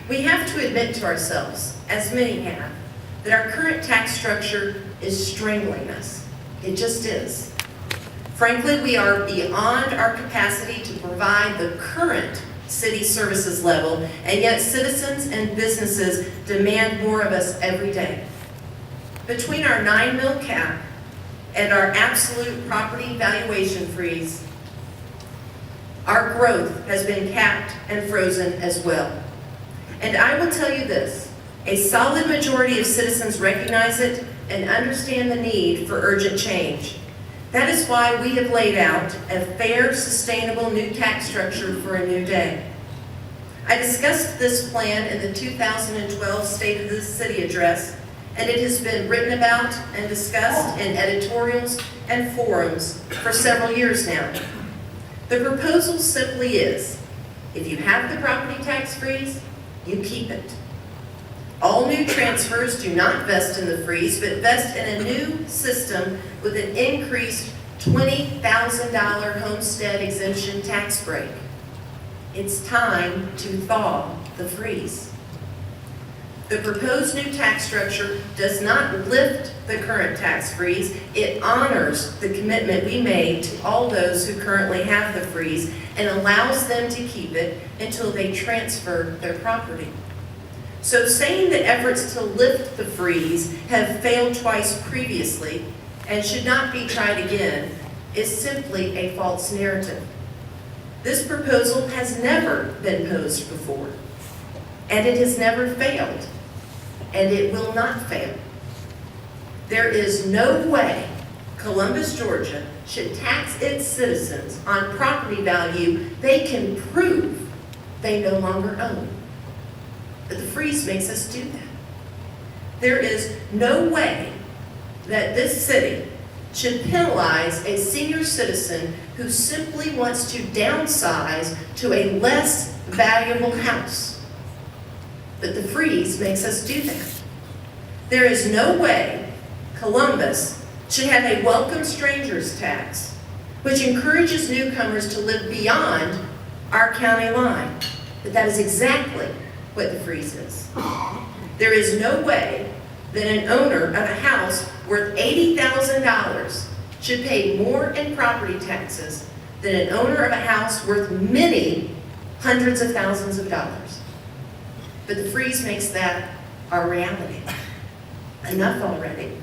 We have to admit to ourselves, as many have, that our current tax structure is strangling us. It just is. Frankly, we are beyond our capacity to provide the current city services level, and yet citizens and businesses demand more of us every day. Between our 9 mil cap and our absolute property valuation freeze, our growth has been capped and frozen as well. And I will tell you this, a solid majority of citizens recognize it and understand the need for urgent change. That is why we have laid out a fair, sustainable new tax structure for a new day. I discussed this plan in the 2012 State of the City address, and it has been written about and discussed in editorials and forums for several years now. The proposal simply is, if you have the property tax freeze, you keep it. All new transfers do not vest in the freeze, but vest in a new system with an increased $20,000 homestead exemption tax break. It's time to thaw the freeze. The proposed new tax structure does not lift the current tax freeze. It honors the commitment we made to all those who currently have the freeze and allows them to keep it until they transfer their property. So saying that efforts to lift the freeze have failed twice previously and should not be tried again is simply a false narrative. This proposal has never been posed before, and it has never failed, and it will not fail. There is no way Columbus, Georgia should tax its citizens on property value they can prove they no longer own. But the freeze makes us do that. There is no way that this city should penalize a senior citizen who simply wants to downsize to a less valuable house. But the freeze makes us do that. There is no way Columbus should have a welcome strangers tax, which encourages newcomers to live beyond our county line. But that is exactly what the freeze is. There is no way that an owner of a house worth $80,000 should pay more in property taxes than an owner of a house worth many hundreds of thousands of dollars. But the freeze makes that our reality. Enough already.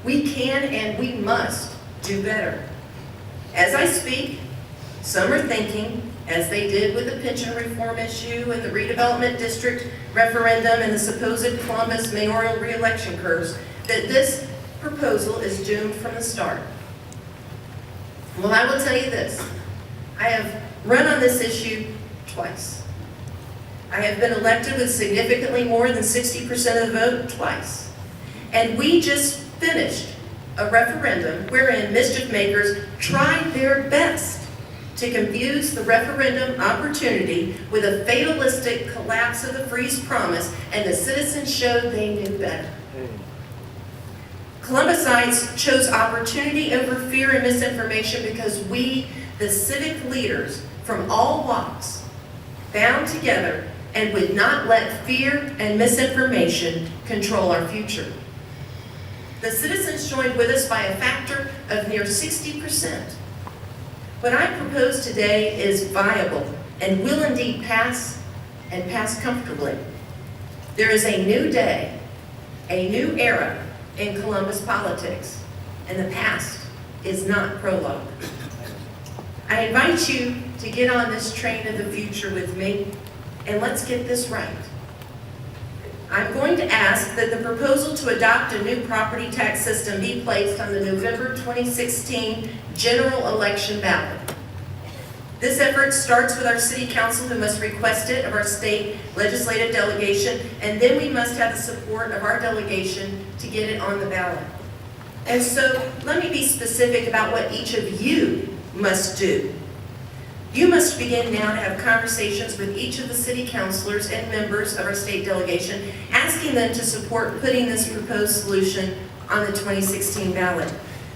We can and we must do better. As I speak, some are thinking, as they did with the pension reform issue and the redevelopment district referendum and the supposed Columbus mayoral re-election curse, that this proposal is doomed from the start. Well, I will tell you this. I have run on this issue twice. I have been elected with significantly more than 60% of the vote twice. And we just finished a referendum wherein mischief makers tried their best to confuse the referendum opportunity with a fatalistic collapse of the freeze promise, and the citizens showed they knew better. Columbusites chose opportunity over fear and misinformation because we, the civic leaders from all walks, bound together and would not let fear and misinformation control our future. The citizens joined with us by a factor of near 60%. What I propose today is viable and will indeed pass, and pass comfortably. There is a new day, a new era in Columbus politics, and the past is not prologue. I invite you to get on this train of the future with me, and let's get this right. I'm going to ask that the proposal to adopt a new property tax system be placed on the November 2016 general election ballot. This effort starts with our city council, who must request it of our state legislative delegation, and then we must have the support of our delegation to get it on the ballot. And so let me be specific about what each of you must do. You must begin now to have conversations with each of the city councilors and members of our state delegation, asking them to support putting this proposed solution on the 2016 ballot.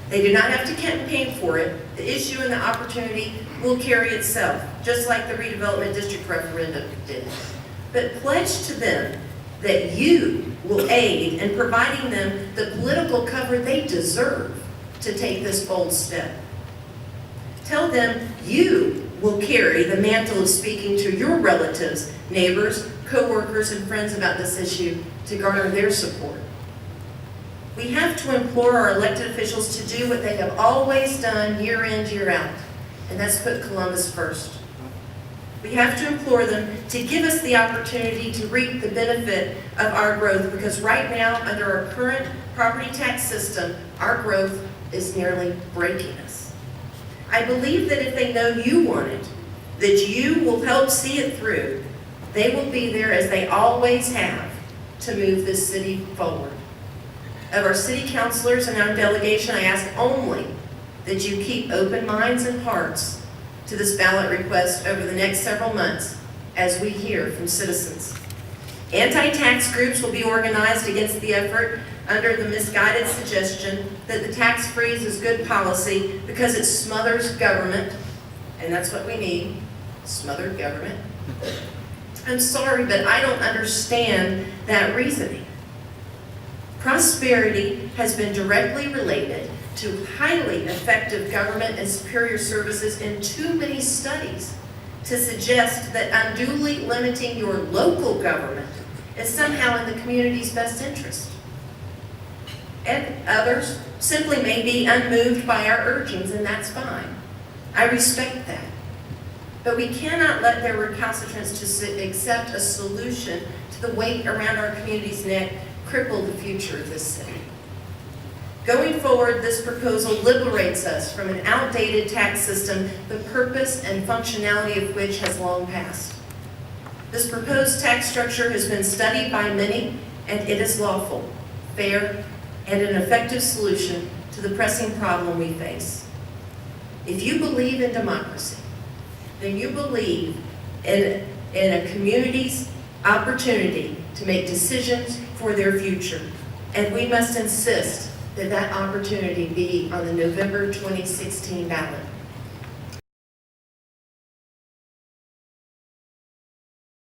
They do not have to campaign for it. The issue and the opportunity will carry itself, just like the redevelopment district referendum did. but pledge to them that you will aid in providing them the political cover they deserve to take this bold step. Tell them you will carry the mantle of speaking to your relatives, neighbors, co-workers, and friends about this issue to garner their support. We have to implore our elected officials to do what they have always done year in, year out, and that's put Columbus first. We have to implore them to give us the opportunity to reap the benefit of our growth, because right now, under our current property tax system, our growth is nearly breaking us. I believe that if they know you want it, that you will help see it through, they will be there, as they always have, to move this city forward. Of our city councilors and our delegation, I ask only that you keep open minds and hearts to this ballot request over the next several months as we hear from citizens. Anti-tax groups will be organized against the effort under the misguided suggestion that the tax freeze is good policy because it smothers government, and that's what we need, smothered government. I'm sorry, but I don't understand that reasoning. Prosperity has been directly related to highly effective government and superior services in too many studies to suggest that unduly limiting your local government is somehow in the community's best interest. And others simply may be unmoved by our urgings, and that's fine. I respect that. But we cannot let their recalcitrance to accept a solution to the weight around our community's neck cripple the future of this city. Going forward, this proposal liberates us from an outdated tax system, the purpose and functionality of which has long passed. This proposed tax structure has been studied by many, and it is lawful, fair, and an effective solution to the pressing problem we face. If you believe in democracy, then you believe in a community's opportunity to make decisions for their future. And we must insist that that opportunity be on the November 2016 ballot.